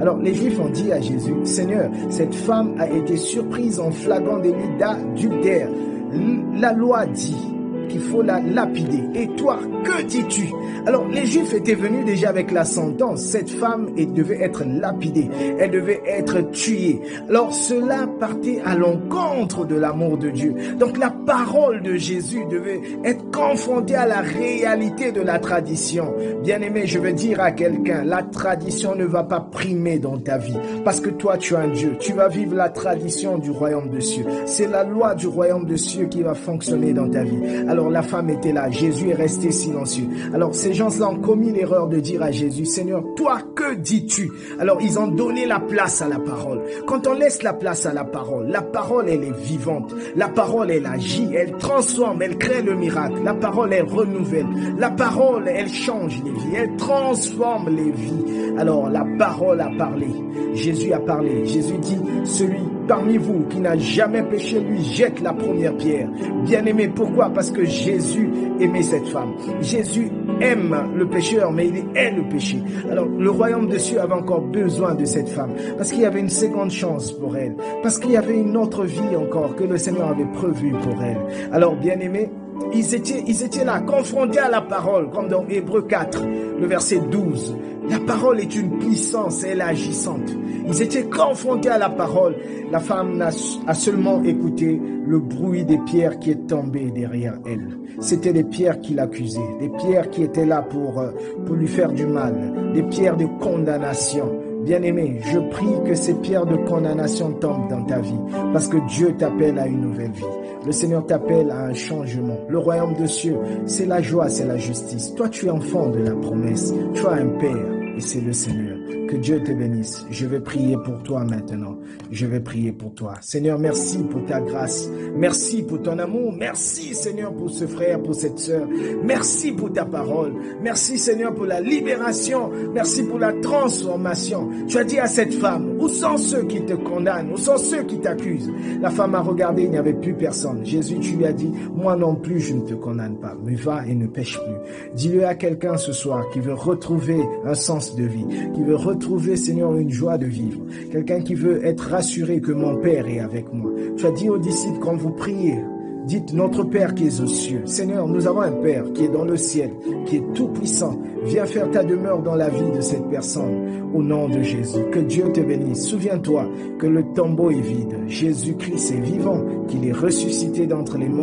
Alors les Juifs ont dit à Jésus, Seigneur, cette femme a été surprise en flagrant délit d'adultère. La loi dit qu'il faut la lapider. Et toi, que dis-tu? Alors, les Juifs étaient venus déjà avec la sentence. Cette femme devait être lapidée. Elle devait être tuée. Alors, cela partait à l'encontre de l'amour de Dieu. Donc, la parole de Jésus devait être confrontée à la réalité de la tradition. Bien-aimé, je veux dire à quelqu'un, la tradition ne va pas primer dans ta vie. Parce que toi, tu es un Dieu. Tu vas vivre la tradition du royaume des cieux. C'est la loi du royaume des cieux qui va fonctionner dans ta vie. Alors, la femme était là. Jésus est resté silencieux. Alors, ces gens-là ont commis l'erreur de dire à Jésus, Seigneur, toi, que dis-tu? Alors, ils ont donné la place à la parole. Quand on laisse la place à la parole, elle est vivante. La parole, elle agit, elle transforme, elle crée le miracle. La parole, elle renouvelle. La parole, elle change les vies, elle transforme les vies. Alors, la parole a parlé. Jésus a parlé. Jésus dit, celui parmi vous qui n'a jamais péché, lui jette la première pierre. Bien-aimé, pourquoi? Parce que Jésus aimait cette femme. Jésus aime le pécheur, mais il hait le péché. Alors, le royaume des cieux avait encore besoin de cette femme, parce qu'il y avait une seconde chance pour elle, parce qu'il y avait une autre vie encore que le Seigneur avait prévue pour elle. Alors, bien-aimés, ils étaient là, confrontés à la parole, comme dans Hébreux 4, le verset 12. La parole est une puissance, elle est agissante. Ils étaient confrontés à la parole. La femme a seulement écouté le bruit des pierres qui est tombé derrière elle. C'était des pierres qui l'accusaient, des pierres qui étaient là pour lui faire du mal, des pierres de condamnation. Bien-aimé, je prie que ces pierres de condamnation tombent dans ta vie, parce que Dieu t'appelle à une nouvelle vie. Le Seigneur t'appelle à un changement. Le royaume des cieux, c'est la joie, c'est la justice. Toi, tu es enfant de la promesse. Tu as un Père, et c'est le Seigneur. Que Dieu te bénisse. Je vais prier pour toi maintenant. Je vais prier pour toi. Seigneur, merci pour ta grâce. Merci pour ton amour. Merci, Seigneur, pour ce frère, pour cette sœur. Merci pour ta parole. Merci, Seigneur, pour la libération. Merci pour la transformation. Tu as dit à cette femme, où sont ceux qui te condamnent? Où sont ceux qui t'accusent? La femme a regardé, il n'y avait plus personne. Jésus, tu lui as dit, moi non plus, je ne te condamne pas. Mais va et ne pêche plus. Dis-le à quelqu'un ce soir qui veut retrouver un sens de vie, qui veut retrouver, Seigneur, une joie de vivre. Quelqu'un qui veut être rassuré que mon Père est avec moi. Tu as dit aux disciples, quand vous priez, dites, notre Père qui est aux cieux. Seigneur, nous avons un Père qui est dans le ciel, qui est tout puissant. Viens faire ta demeure dans la vie de cette personne. Au nom de Jésus, que Dieu te bénisse. Souviens-toi que le tombeau est vide. Jésus-Christ est vivant, qu'il est ressuscité d'entre les morts.